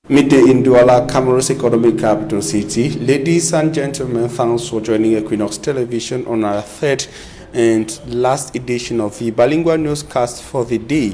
Midday in Douala, Cameroon's economic capital city. Ladies and gentlemen, thanks for joining Equinox Television on our third and last edition of the bilingual newscast for the day.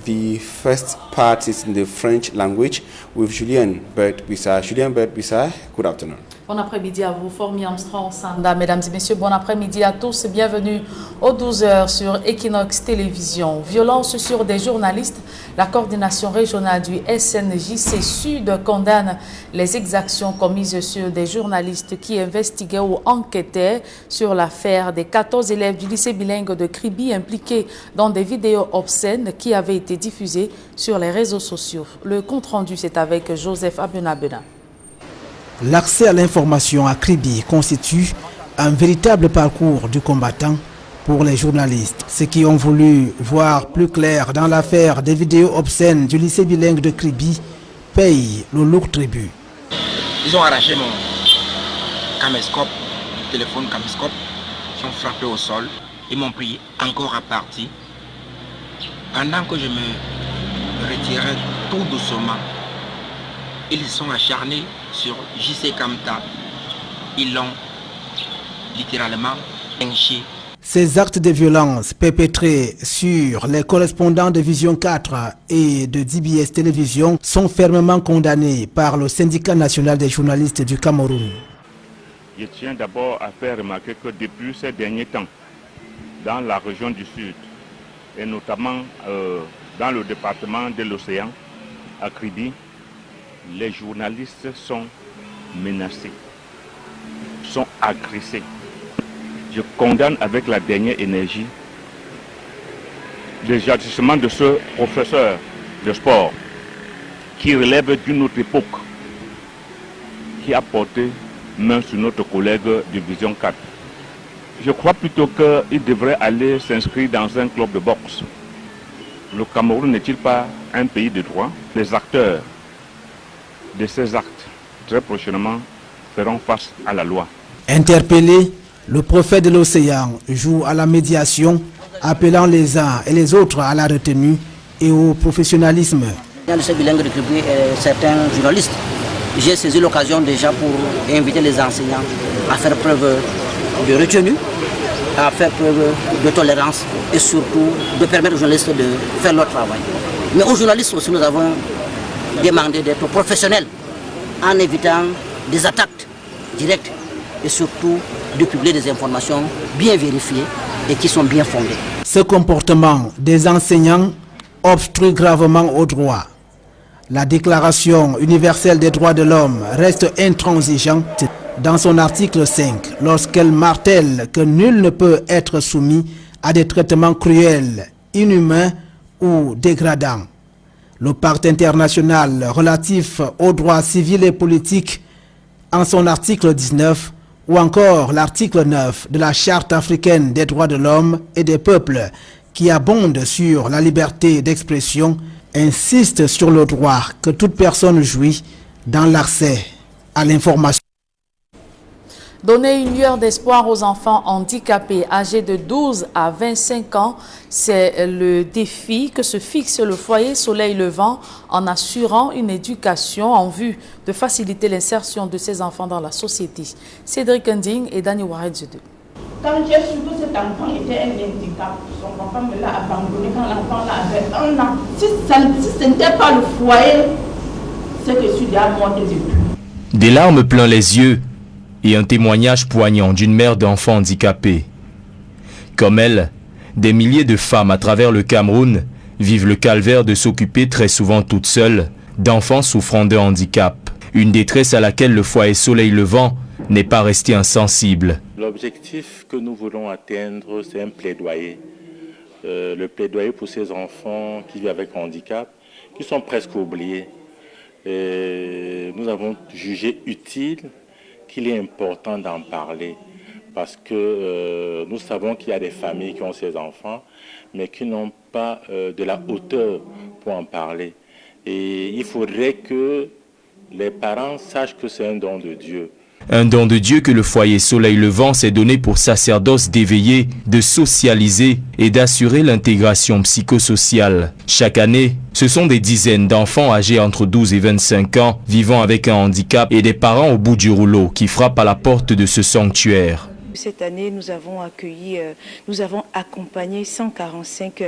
The first part is in the French language with Julien Bert-Bissar. Julien Bert-Bissar, good afternoon. Bon après-midi à vous, Formi Armstrong Sanda. Mesdames et messieurs, bon après-midi à tous. Bienvenue aux 12h sur Equinox Télévision. Violence sur des journalistes. La coordination régionale du SNJC Sud condamne les exactions commises sur des journalistes qui investiguaient ou enquêtaient sur l'affaire des 14 élèves du lycée bilingue de Kribi impliqués dans des vidéos obscènes qui avaient été diffusées sur les réseaux sociaux. Le compte-rendu, c'est avec Joseph Abenabena. L'accès à l'information à Kribi constitue un véritable parcours du combattant pour les journalistes. Ceux qui ont voulu voir plus clair dans l'affaire des vidéos obscènes du lycée bilingue de Kribi payent le lourd tribut. Ils ont arraché mon caméscope, mon téléphone caméscope, ils ont frappé au sol, ils m'ont pris encore à partie. Pendant que je me retirais tout doucement, ils sont acharnés sur JC Kamta. Ils l'ont littéralement lynché. Ces actes de violence perpétrés sur les correspondants de Vision 4 et de DBS Télévision sont fermement condamnés par le syndicat national des journalistes du Cameroun. Je tiens d'abord à faire remarquer que depuis ces derniers temps, dans la région du Sud, et notamment dans le département de l'Océan, à Kribi, les journalistes sont menacés, sont agressés. Je condamne avec la dernière énergie les agissements de ce professeur de sport qui relève d'une autre époque, qui a porté main sur notre collègue de Vision 4. Je crois plutôt qu'il devrait aller s'inscrire dans un club de boxe. Le Cameroun n'est-il pas un pays de droit? Les acteurs de ces actes, très prochainement, feront face à la loi. Interpellé, le prophète de l'océan joue à la médiation, appelant les uns et les autres à la retenue et au professionnalisme. Dans le lycée bilingue de Kribi et certains journalistes, j'ai saisi l'occasion déjà pour inviter les enseignants à faire preuve de retenue, à faire preuve de tolérance et surtout de permettre aux journalistes de faire leur travail. Mais aux journalistes aussi, nous avons demandé d'être professionnels en évitant des attaques directes et surtout de publier des informations bien vérifiées et qui sont bien fondées. Ce comportement des enseignants obstrue gravement aux droits. La Déclaration universelle des droits de l'homme reste intransigeante dans son article 5 lorsqu'elle martèle que nul ne peut être soumis à des traitements cruels, inhumains ou dégradants. Le Pacte international relatif aux droits civils et politiques en son article 19 ou encore l'article 9 de la Charte africaine des droits de l'homme et des peuples qui abonde sur la liberté d'expression insiste sur le droit que toute personne jouit dans l'accès à l'information. Donner une lueur d'espoir aux enfants handicapés âgés de 12 à 25 ans, c'est le défi que se fixe le foyer Soleil Levant en assurant une éducation en vue de faciliter l'insertion de ces enfants dans la société. Cédric Nding et Dani Waredjede. Quand j'ai su que cet enfant était un handicap, son papa me l'a abandonné quand l'enfant avait 1 an. Si ce n'était pas le foyer, c'est que je suis déjà morte depuis. Des larmes plein les yeux et un témoignage poignant d'une mère d'enfants handicapés. Comme elle, des milliers de femmes à travers le Cameroun vivent le calvaire de s'occuper très souvent toutes seules d'enfants souffrant de handicap. Une détresse à laquelle le foyer Soleil Levant n'est pas resté insensible. L'objectif que nous voulons atteindre, c'est un plaidoyer. Le plaidoyer pour ces enfants qui vivent avec handicap, qui sont presque oubliés. Et nous avons jugé utile qu'il est important d'en parler parce que nous savons qu'il y a des familles qui ont ces enfants mais qui n'ont pas de la hauteur pour en parler. Et il faudrait que les parents sachent que c'est un don de Dieu. Un don de Dieu que le foyer Soleil Levant s'est donné pour sacerdoce d'éveiller, de socialiser et d'assurer l'intégration psychosociale. Chaque année, ce sont des dizaines d'enfants âgés entre 12 et 25 ans vivant avec un handicap et des parents au bout du rouleau qui frappent à la porte de ce sanctuaire. Cette année, nous avons accompagné 145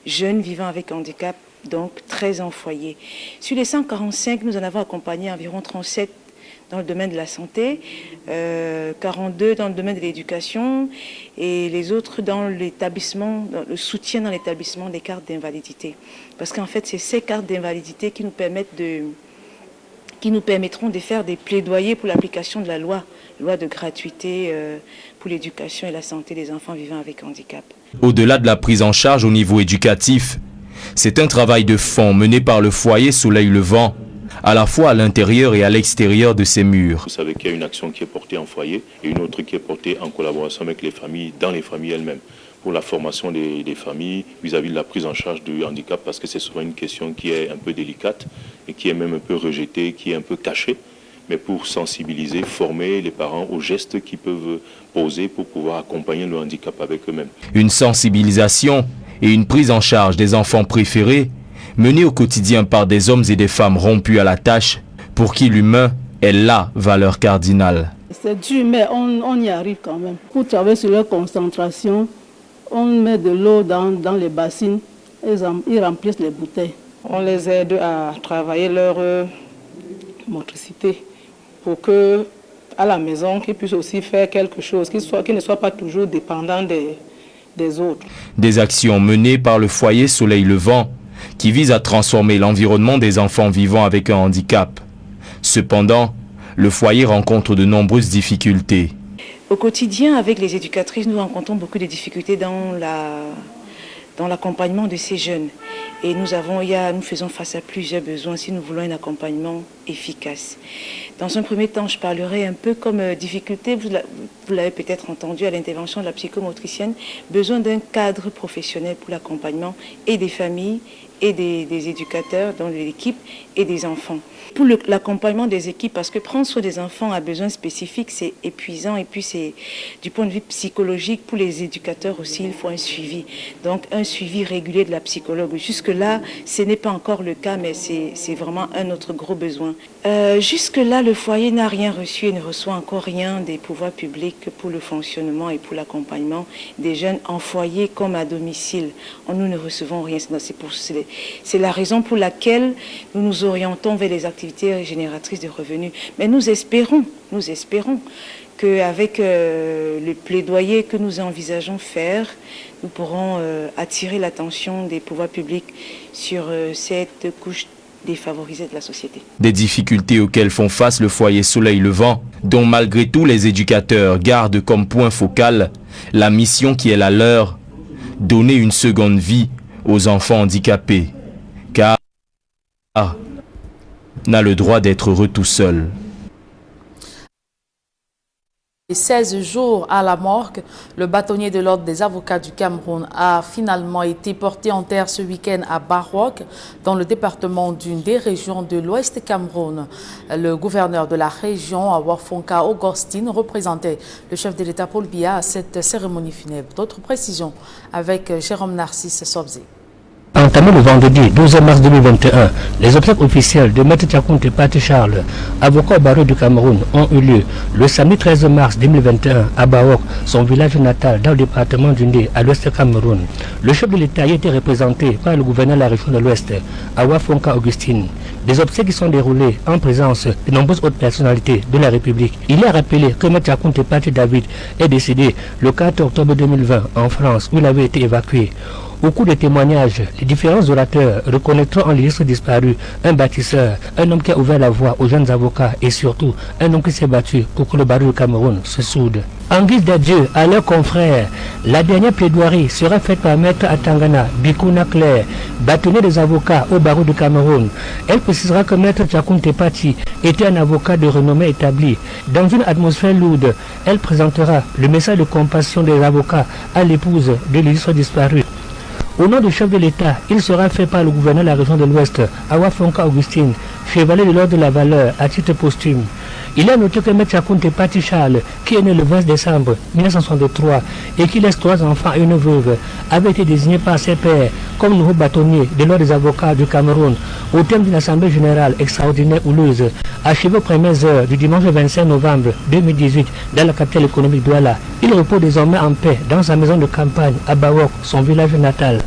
jeunes vivant avec handicap, donc 13 en foyer. Sur les 145, nous en avons accompagné environ 37 dans le domaine de la santé, 42 dans le domaine de l'éducation et les autres dans l'établissement, le soutien dans l'établissement des cartes d'invalidité. Parce qu'en fait, c'est ces cartes d'invalidité qui nous permettront de faire des plaidoyers pour l'application de la loi de gratuité pour l'éducation et la santé des enfants vivant avec handicap. Au-delà de la prise en charge au niveau éducatif, c'est un travail de fond mené par le foyer Soleil Levant, à la fois à l'intérieur et à l'extérieur de ces murs. Vous savez qu'il y a une action qui est portée en foyer et une autre qui est portée en collaboration avec les familles, dans les familles elles-mêmes, pour la formation des familles vis-à-vis de la prise en charge du handicap, parce que c'est souvent une question qui est un peu délicate et qui est même un peu rejetée, qui est un peu cachée, mais pour sensibiliser, former les parents aux gestes qu'ils peuvent poser pour pouvoir accompagner le handicap avec eux-mêmes. Une sensibilisation et une prise en charge des enfants préférés menée au quotidien par des hommes et des femmes rompus à la tâche, pour qui l'humain est la valeur cardinale. C'est dur, mais on y arrive quand même. Pour travailler sur leur concentration, on met de l'eau dans les bassines et ils remplissent les bouteilles. On les aide à travailler leur motricité pour que, à la maison, qu'ils puissent aussi faire quelque chose, qu'ils ne soient pas toujours dépendants des autres. Des actions menées par le foyer Soleil Levant qui vise à transformer l'environnement des enfants vivant avec un handicap. Cependant, le foyer rencontre de nombreuses difficultés. Au quotidien, avec les éducatrices, nous rencontrons beaucoup de difficultés dans l'accompagnement de ces jeunes. Et nous faisons face à plusieurs besoins si nous voulons un accompagnement efficace. Dans un premier temps, je parlerai un peu comme difficulté, vous l'avez peut-être entendu à l'intervention de la psychomotricienne, besoin d'un cadre professionnel pour l'accompagnement et des familles et des éducateurs dans l'équipe et des enfants. Pour l'accompagnement des équipes, parce que prendre soin des enfants à besoins spécifiques, c'est épuisant et puis c'est du point de vue psychologique, pour les éducateurs aussi, il faut un suivi. Donc un suivi régulier de la psychologue. Jusque-là, ce n'est pas encore le cas, mais c'est vraiment un autre gros besoin. Jusque-là, le foyer n'a rien reçu et ne reçoit encore rien des pouvoirs publics pour le fonctionnement et pour l'accompagnement des jeunes en foyer comme à domicile. Nous ne recevons rien. C'est la raison pour laquelle nous nous orientons vers les activités génératrices de revenus. Mais nous espérons qu'avec le plaidoyer que nous envisageons faire, nous pourrons attirer l'attention des pouvoirs publics sur cette couche défavorisée de la société. Des difficultés auxquelles font face le foyer Soleil Levant, dont malgré tout les éducateurs gardent comme point focal la mission qui est la leur, donner une seconde vie aux enfants handicapés, car n'a le droit d'être heureux tout seul. 16 jours à la morgue, le bâtonnier de l'ordre des avocats du Cameroun a finalement été porté en terre ce week-end à Barwok, dans le département d'une des régions de l'Ouest Cameroun. Le gouverneur de la région, Awafonka Augustine, représentait le chef de l'État Paul Biya à cette cérémonie funèbre. D'autres précisions avec Jérôme Narcisse Sobzé. Entamé le vendredi 12 mars 2021, les obsèques officielles de Maître Tchakounte Pati Charles, avocat au barreau du Cameroun, ont eu lieu le samedi 13 mars 2021 à Barwok, son village natal dans le département du Ndé, à l'ouest Cameroun. Le chef de l'État y était représenté par le gouverneur de la région de l'Ouest, Awafonka Augustine. Des obsèques qui sont déroulées en présence de nombreuses autres personnalités de la République. Il est rappelé que Maître Tchakounte Pati David est décédé le 4 octobre 2020 en France, où il avait été évacué. Au cours des témoignages, les différents orateurs reconnaîtront en l'illustre disparu un bâtisseur, un homme qui a ouvert la voie aux jeunes avocats et surtout un homme qui s'est battu pour que le barreau du Cameroun se soude. En guise d'adieu à leurs confrères, la dernière plaidoirie sera faite par Maître Atangana Bikouna Claire, bâtonnier des avocats au barreau du Cameroun. Elle précisera que Maître Tchakounte Pati était un avocat de renommée établi. Dans une atmosphère lourde, elle présentera le message de compassion des avocats à l'épouse de l'illustre disparu. Au nom du chef de l'État, il sera fait par le gouverneur de la région de l'Ouest, Awafonka Augustine, chevalier de l'ordre de la valeur à titre posthume. Il a noté que M. Chakounte Pati Charles, qui est né le 20 décembre 1963 et qui laisse 3 enfants et une veuve, avait été désigné par ses pairs comme nouveau bâtonnier de l'ordre des avocats du Cameroun au terme d'une assemblée générale extraordinaire houleuse, achevée aux premières heures du dimanche 25 novembre 2018 dans la capitale économique Douala. Il repose désormais en paix dans sa maison de campagne à Bawok, son village natal.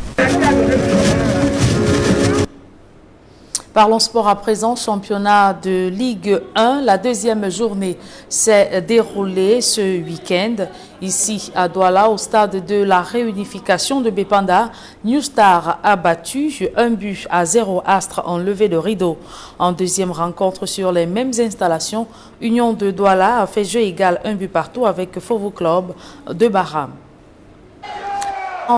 Parlons sport à présent, championnat de Ligue 1. La deuxième journée s'est déroulée ce week-end. Ici à Douala, au stade de la réunification de Bépanda, New Star a battu 1-0 Astre en levée de rideau. En deuxième rencontre sur les mêmes installations, Union de Douala a fait jeu égal 1-partout avec Fovo Club de Bahram.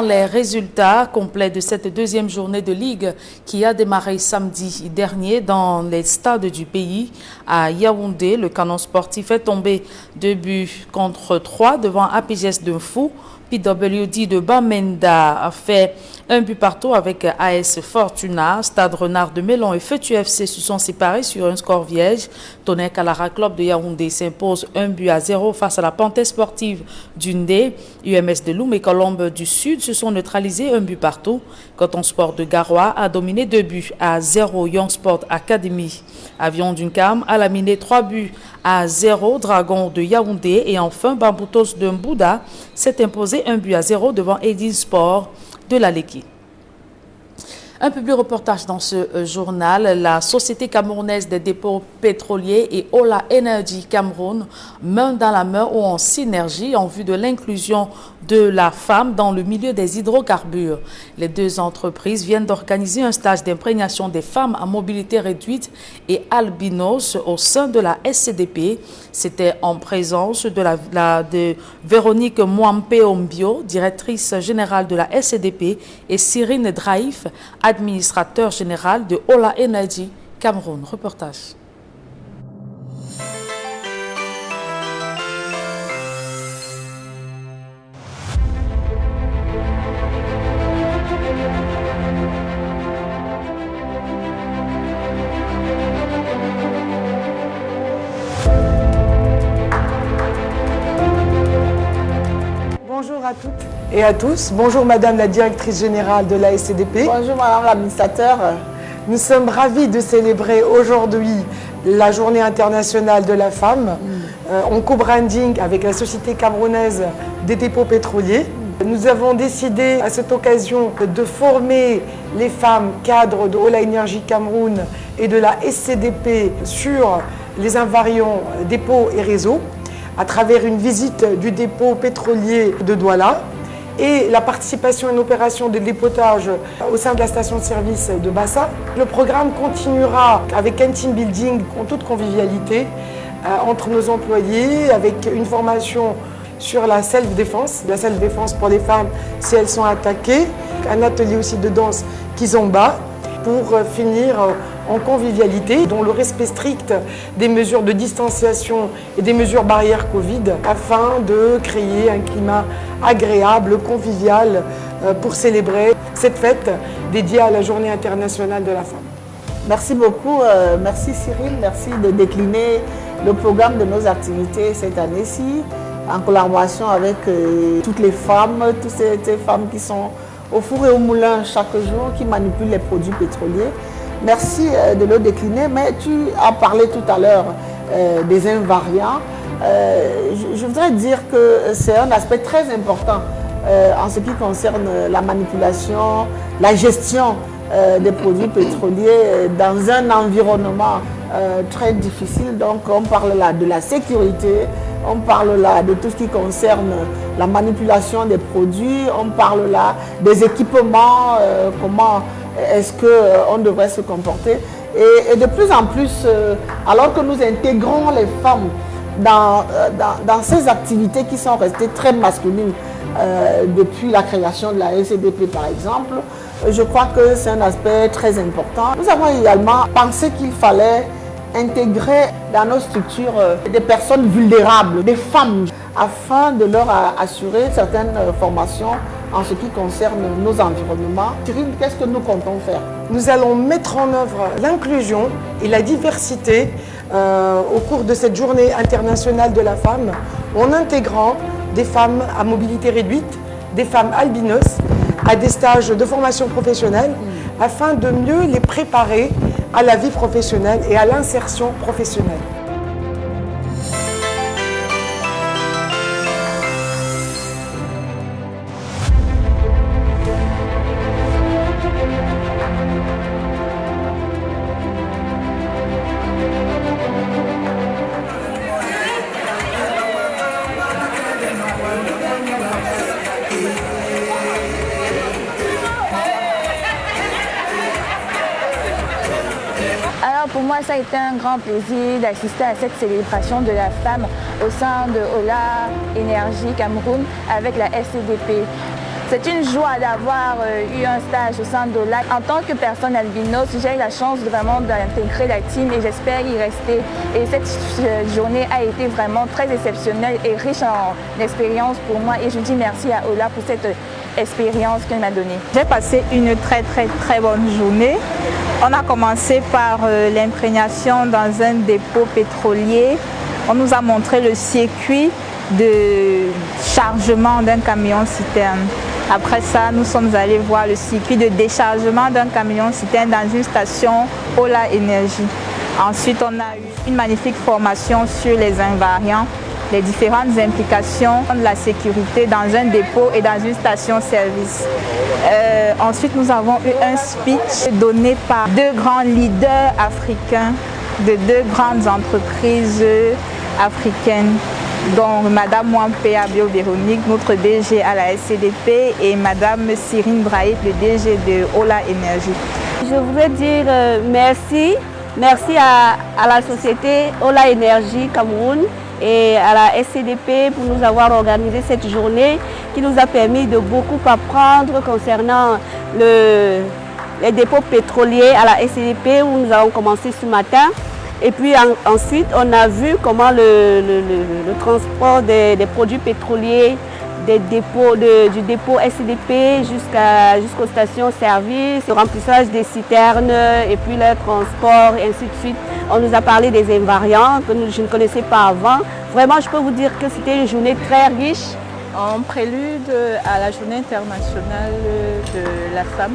Les résultats complets de cette deuxième journée de Ligue qui a démarré samedi dernier dans les stades du pays. À Yaoundé, le canon sportif est tombé 2-3 devant APGS de Fou. PWD de Bamenda a fait 1-partout avec AS Fortuna. Stade Renard de Mélon et Feutu FC se sont séparés sur un score vierge. Tonnerre Kalara Club de Yaoundé s'impose 1-0 face à la Panthère sportive d'Undé. UMS de Loum et Colombe du Sud se sont neutralisés 1-partout. Coton Sport de Garoua a dominé 2-0 Young Sport Academy. Avion d'Uncam a laminé 3-0 Dragon de Yaoundé. Et enfin, Bamboutos de Mbouda s'est imposé 1-0 devant Edin Sport de la Leki. Un public reportage dans ce journal. La Société camerounaise des dépôts pétroliers et Ola Energy Cameroun, main dans la main ou en synergie en vue de l'inclusion de la femme dans le milieu des hydrocarbures. Les deux entreprises viennent d'organiser un stage d'imprégnation des femmes à mobilité réduite et albinos au sein de la SCDP. C'était en présence de Véronique Mwampe-Ombio, directrice générale de la SCDP, et Cyrine Draïf, administrateur général de Ola Energy Cameroun. Reportage. Bonjour à toutes et à tous. Bonjour Madame la directrice générale de la SCDP. Bonjour Madame l'administrateur. Nous sommes ravis de célébrer aujourd'hui la Journée internationale de la femme en co-branding avec la Société camerounaise des dépôts pétroliers. Nous avons décidé à cette occasion de former les femmes cadres de Ola Energy Cameroun et de la SCDP sur les invariants dépôts et réseaux, à travers une visite du dépôt pétrolier de Douala et la participation à une opération de dépotage au sein de la station de service de Bassa. Le programme continuera avec un team building en toute convivialité entre nos employés, avec une formation sur la self-défense pour les femmes si elles sont attaquées, un atelier aussi de danse kizomba pour finir en convivialité, dont le respect strict des mesures de distanciation et des mesures barrières Covid, afin de créer un climat agréable, convivial, pour célébrer cette fête dédiée à la Journée internationale de la femme. Merci beaucoup, merci Cyril, merci de décliner le programme de nos activités cette année-ci, en collaboration avec toutes les femmes, toutes ces femmes qui sont au four et au moulin chaque jour, qui manipulent les produits pétroliers. Merci de le décliner, mais tu as parlé tout à l'heure des invariants. Je voudrais dire que c'est un aspect très important en ce qui concerne la manipulation, la gestion des produits pétroliers dans un environnement très difficile. Donc on parle là de la sécurité, on parle là de tout ce qui concerne la manipulation des produits, on parle là des équipements, comment est-ce qu'on devrait se comporter. Et de plus en plus, alors que nous intégrons les femmes dans ces activités qui sont restées très masculines depuis la création de la SCDP par exemple, je crois que c'est un aspect très important. Nous avons également pensé qu'il fallait intégrer dans nos structures des personnes vulnérables, des femmes, afin de leur assurer certaines formations en ce qui concerne nos environnements. Cyril, qu'est-ce que nous comptons faire? Nous allons mettre en œuvre l'inclusion et la diversité au cours de cette journée internationale de la femme en intégrant des femmes à mobilité réduite, des femmes albinos à des stages de formation professionnelle afin de mieux les préparer à la vie professionnelle et à l'insertion professionnelle. Pour moi, ça a été un grand plaisir d'assister à cette célébration de la femme au sein de Ola Énergie Cameroun avec la SCDP. C'est une joie d'avoir eu un stage au sein d'Ola. En tant que personne albinos, j'ai eu la chance vraiment d'intégrer la team et j'espère y rester. Et cette journée a été vraiment très exceptionnelle et riche en expérience pour moi. Et je dis merci à Ola pour cette expérience qu'elle m'a donnée. J'ai passé une très bonne journée. On a commencé par l'imprégnation dans un dépôt pétrolier. On nous a montré le circuit de chargement d'un camion-citerne. Après ça, nous sommes allés voir le circuit de déchargement d'un camion-citerne dans une station Ola Énergie. Ensuite, on a eu une magnifique formation sur les invariants, les différentes implications de la sécurité dans un dépôt et dans une station-service. Ensuite, nous avons eu un speech donné par deux grands leaders africains de deux grandes entreprises africaines, dont Mme Mwampé Abio Véronique, notre DG à la SCDP, et Mme Cyrine Brahit, le DG de Ola Énergie. Je voudrais dire merci à la société Ola Énergie Cameroun et à la SCDP pour nous avoir organisé cette journée qui nous a permis de beaucoup apprendre concernant les dépôts pétroliers à la SCDP où nous avons commencé ce matin. Et puis ensuite, on a vu comment le transport des produits pétroliers du dépôt SCDP jusqu'aux stations-service, le remplissage des citernes et puis le transport et ainsi de suite. On nous a parlé des invariants que je ne connaissais pas avant. Vraiment, je peux vous dire que c'était une journée très riche. En prélude à la journée internationale de la femme,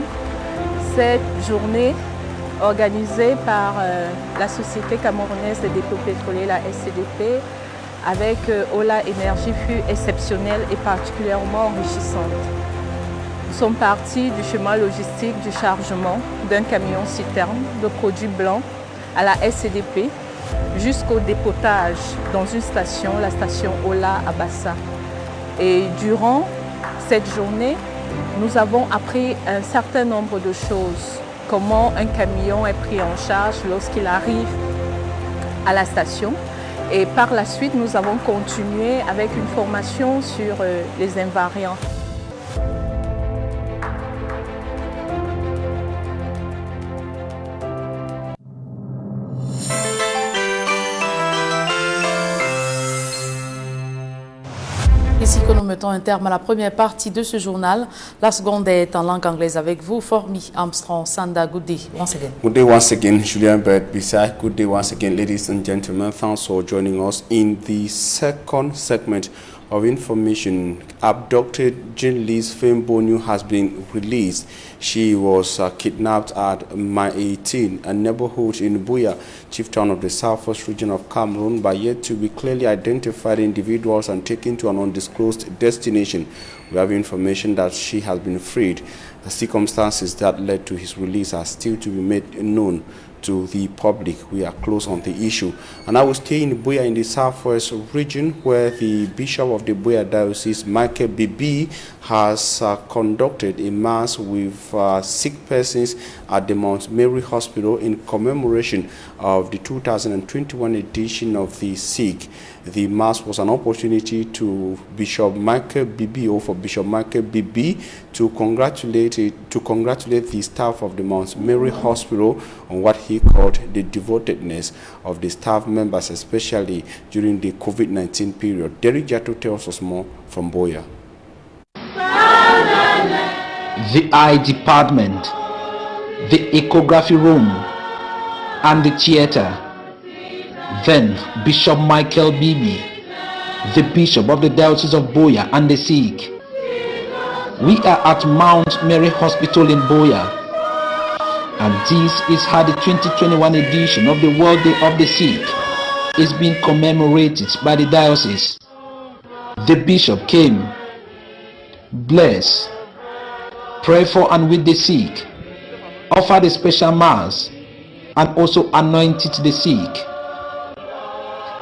cette journée organisée par la Société camerounaise des dépôts pétroliers, la SCDP, avec Ola Énergie fut exceptionnelle et particulièrement enrichissante. Nous sommes partis du chemin logistique du chargement d'un camion-citerne de produits blancs à la SCDP jusqu'au dépotage dans une station, la station Ola à Bassa. Et durant cette journée, nous avons appris un certain nombre de choses. Comment un camion est pris en charge lorsqu'il arrive à la station. Et par la suite, nous avons continué avec une formation sur les invariants. Ici que nous mettons un terme à la première partie de ce journal. La seconde est en langue anglaise avec vous, Formi Armstrong Sanda. Good day once again. Good day once again, Julian Bird beside. Good day once again, ladies and gentlemen. Thanks for joining us in the second segment of information. Abducted Jean Lis Fembonu has been released. She was kidnapped at Mai 18, a neighborhood in Buea, chief town of the southwest region of Cameroon, by yet to be clearly identified individuals and taken to an undisclosed destination. We have information that she has been freed. The circumstances that led to his release are still to be made known to the public. We are close on the issue. And I will stay in Buea in the southwest region, where the Bishop of the Buea Diocese, Michael Bibi, has conducted a mass with sick persons at the Mount Mary Hospital in commemoration of the 2021 edition of the Sick. The mass was an opportunity to Bishop Michael Bibi, or for Bishop Michael Bibi, to congratulate the staff of the Mount Mary Hospital on what he called the devotedness of the staff members, especially during the COVID-19 period. Derek Jato tells us more from Buea. The eye department, the echography room, and the theater. Then Bishop Michael Bibi, the Bishop of the Diocese of Buea and the Sikh. We are at Mount Mary Hospital in Buea, and this is how the 2021 edition of the World Day of the Sikh is being commemorated by the diocese. The bishop came, bless, pray for and with the sick, offered a special mass, and also anointed the sick.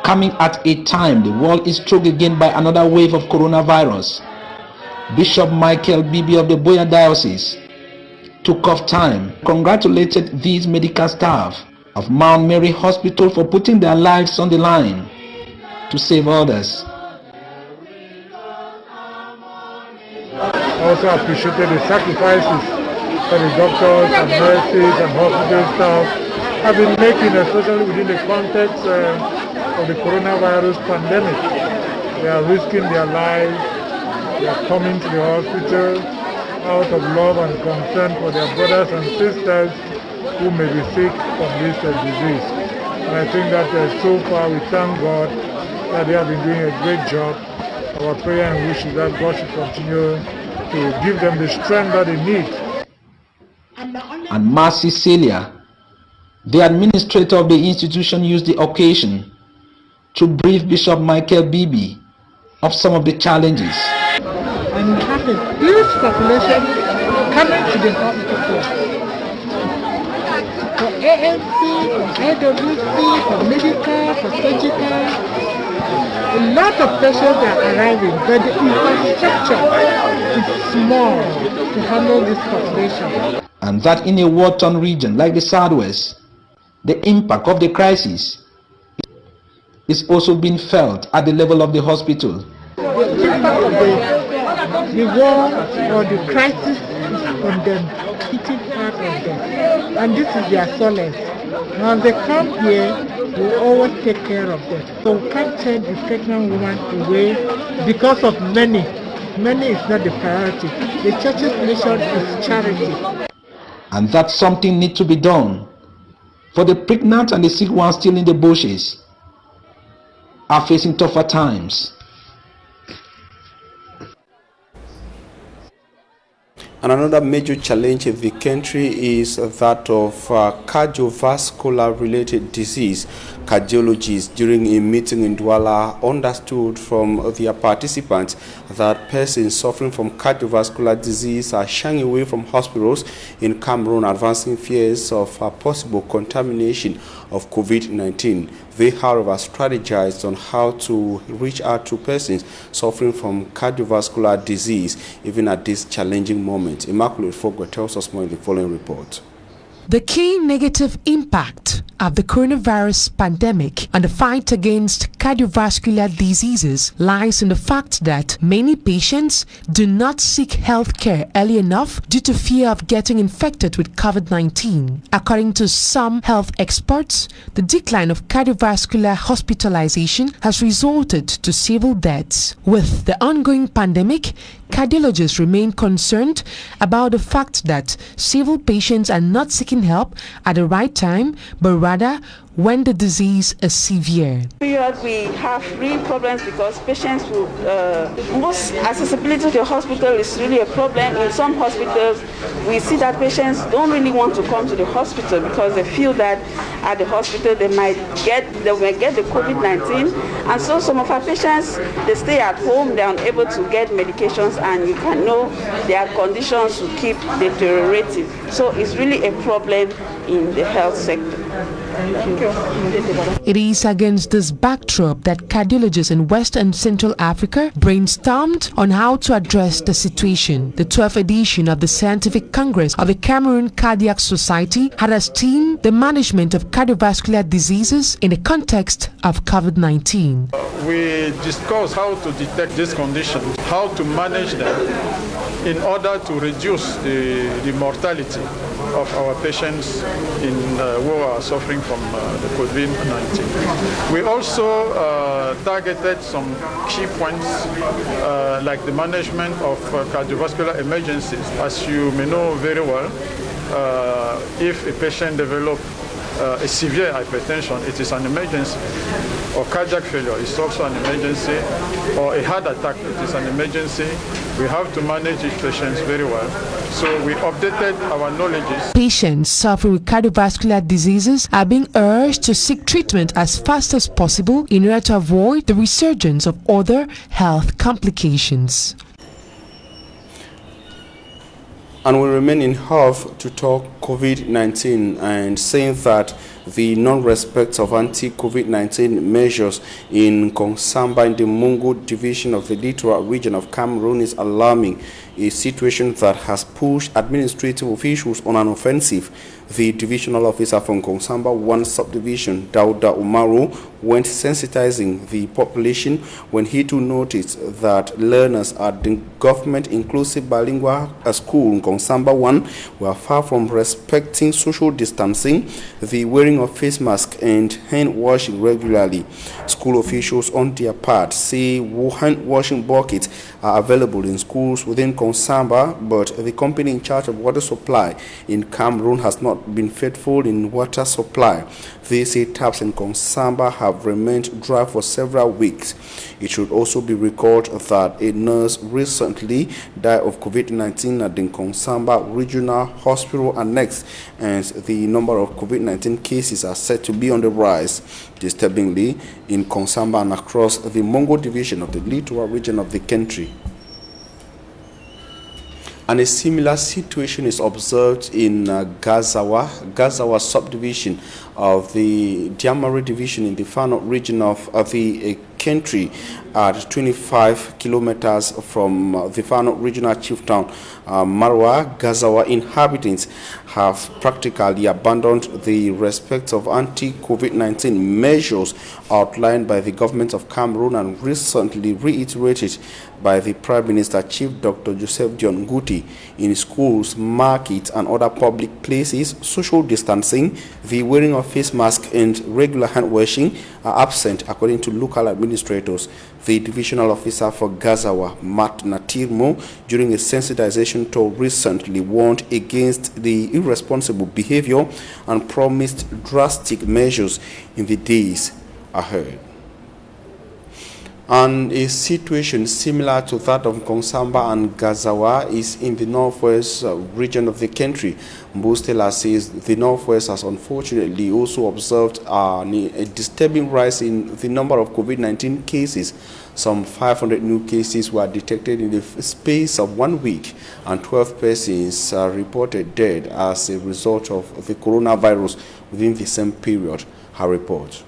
Coming at a time the world is struck again by another wave of coronavirus, Bishop Michael Bibi of the Buea Diocese took off time, congratulated these medical staff of Mount Mary Hospital for putting their lives on the line to save others. I also appreciated the sacrifices that the doctors and nurses and hospital staff have been making, especially within the context of the coronavirus pandemic. They are risking their lives, they are coming to the hospital out of love and concern for their brothers and sisters who may be sick from this disease. And I think that so far we thank God that they have been doing a great job. Our prayer and wish is that God should continue to give them the strength that they need. And Mercy Celia, the administrator of the institution, used the occasion to brief Bishop Michael Bibi of some of the challenges. And we have a huge population coming to the hospital for AMC, for AWC, for medical, for surgical. A lot of patients are arriving, but the infrastructure is small to handle this population. And that in a war-torn region like the Southwest, the impact of the crisis is also being felt at the level of the hospital. The impact of the war or the crisis is on them, hitting hard on them. And this is their solace. Now they come here, we always take care of them. So we can't turn the pregnant woman away because of money. Money is not the priority. The church's mission is charity. And that something needs to be done. For the pregnant and the sick ones still in the bushes are facing tougher times. And another major challenge in the country is that of cardiovascular related disease. Cardiologists during a meeting in Douala understood from their participants that persons suffering from cardiovascular disease are shying away from hospitals in Cameroon, advancing fears of possible contamination of COVID-19. They, however, strategized on how to reach out to persons suffering from cardiovascular disease, even at this challenging moment. Immaculate Fogwa tells us more in the following report. The key negative impact of the coronavirus pandemic on the fight against cardiovascular diseases lies in the fact that many patients do not seek health care early enough due to fear of getting infected with COVID-19. According to some health experts, the decline of cardiovascular hospitalization has resulted to several deaths. With the ongoing pandemic, cardiologists remain concerned about the fact that several patients are not seeking help at the right time, but rather when the disease is severe. We have real problems because patients will, most accessibility to the hospital is really a problem. In some hospitals, we see that patients don't really want to come to the hospital because they feel that at the hospital they might get the COVID-19. And so some of our patients, they stay at home, they're unable to get medications, and you can know their conditions will keep deteriorating. So it's really a problem in the health sector. Thank you. It is against this backdrop that cardiologists in West and Central Africa brainstormed on how to address the situation. The 12th edition of the Scientific Congress of the Cameroon Cardiac Society had as theme the management of cardiovascular diseases in the context of COVID-19. We discussed how to detect this condition, how to manage them in order to reduce the mortality of our patients who are suffering from the COVID-19. We also targeted some key points like the management of cardiovascular emergencies. As you may know very well, if a patient develops a severe hypertension, it is an emergency. Or cardiac failure is also an emergency. Or a heart attack, it is an emergency. We have to manage these patients very well. So we updated our knowledge. Patients suffering with cardiovascular diseases are being urged to seek treatment as fast as possible in order to avoid the resurgence of other health complications. And we remain in Huff to talk COVID-19 and saying that the non-respect of anti-COVID-19 measures in Konsamba in the Mungo division of the Littoral region of Cameroon is alarming, a situation that has pushed administrative officials on an offensive. The divisional officer from Konsamba 1 subdivision, Dauda Umaru, went sensitizing the population when he too noticed that learners at the government-inclusive bilingual school in Konsamba 1 were far from respecting social distancing, the wearing of face masks and hand washing regularly. School officials on their part say hand washing buckets are available in schools within Konsamba, but the company in charge of water supply in Cameroon has not been faithful in water supply. They say taps in Konsamba have remained dry for several weeks. It should also be recalled that a nurse recently died of COVID-19 at the Konsamba Regional Hospital Annex, and the number of COVID-19 cases are said to be on the rise. Disturbingly, in Konsamba and across the Mungo division of the Littoral region of the country. And a similar situation is observed in Gazawa subdivision of the Diamari division in the Fano region of the country, at 25 kilometers from the Fano regional chief town, Marwa. Gazawa inhabitants have practically abandoned the respect of anti-COVID-19 measures outlined by the government of Cameroon and recently reiterated by the Prime Minister Chief Dr. Joseph John Guti. In schools, markets and other public places, social distancing, the wearing of face masks and regular hand washing are absent, according to local administrators. The divisional officer for Gazawa, Matt Natirmo, during a sensitization tour recently warned against the irresponsible behavior and promised drastic measures in the days ahead. And a situation similar to that of Konsamba and Gazawa is in the northwest region of the country. Mbustela says the northwest has unfortunately also observed a disturbing rise in the number of COVID-19 cases. Some 500 new cases were detected in the space of 1 week, and 12 persons are reported dead as a result of the coronavirus within the same period. Her report.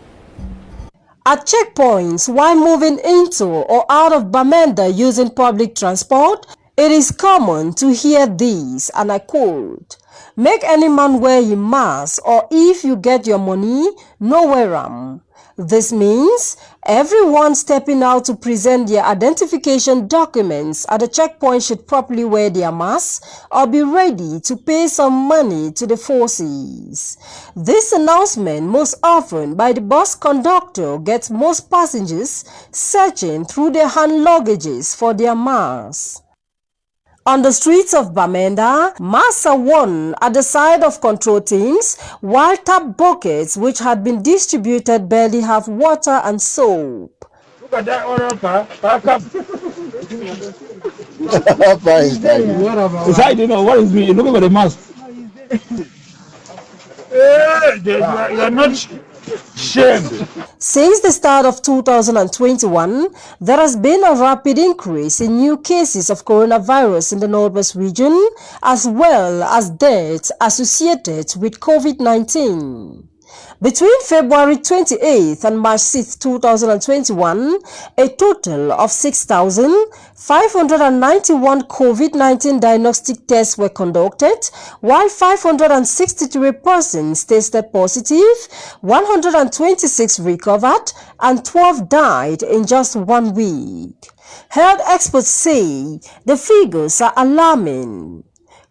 At checkpoints, while moving into or out of Bamenda using public transport, it is common to hear these, and I quote, "Make any man wear a mask, or if you get your money, no wear 'em." This means everyone stepping out to present their identification documents at the checkpoint should properly wear their masks or be ready to pay some money to the forces. This announcement, most often by the bus conductor, gets most passengers searching through their hand luggages for their masks. On the streets of Bamenda, masks are worn at the side of control teams, while tap buckets which had been distributed barely have water and soap. Look at that order, Papa. It's hiding on what is me. Look at the mask. You're not shamed. Since the start of 2021, there has been a rapid increase in new cases of coronavirus in the Northwest region, as well as deaths associated with COVID-19. Between February 28th and March 6, 2021, a total of 6,591 COVID-19 diagnostic tests were conducted, while 563 persons tested positive, 126 recovered, and 12 died in just 1 week. Health experts say the figures are alarming.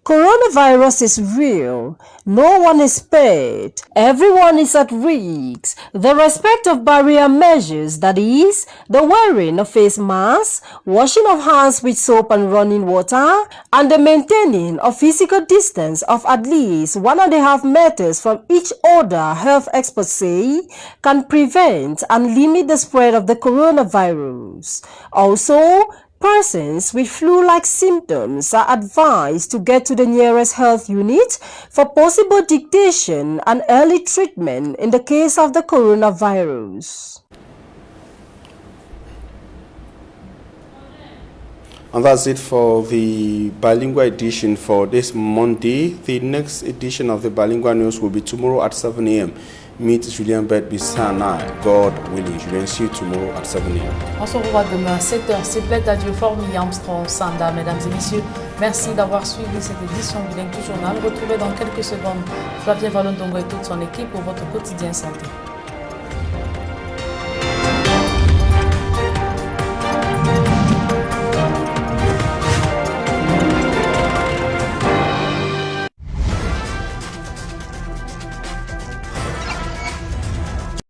Coronavirus is real. No one is spared. Everyone is at risk. The respect of barrier measures, that is, the wearing of face masks, washing of hands with soap and running water, and the maintaining of physical distance of at least 1.5 meters from each other, health experts say, can prevent and limit the spread of the coronavirus. Also, persons with flu-like symptoms are advised to get to the nearest health unit for possible dictation and early treatment in the case of the coronavirus. And that's it for the bilingual edition for this Monday. The next edition of the bilingual news will be tomorrow at 7 a.m. Meet Julien Bert-Bissana, God willing. Julien, see you tomorrow at 7 a.m. On se revoit demain à 7h. C'est plaît adieu Formille Armstrong Sanda. Mesdames et messieurs, merci d'avoir suivi cette édition du Bilingue du Journal. Retrouvez dans quelques secondes Flavien Vallon-Dongo et toute son équipe pour votre quotidien santé.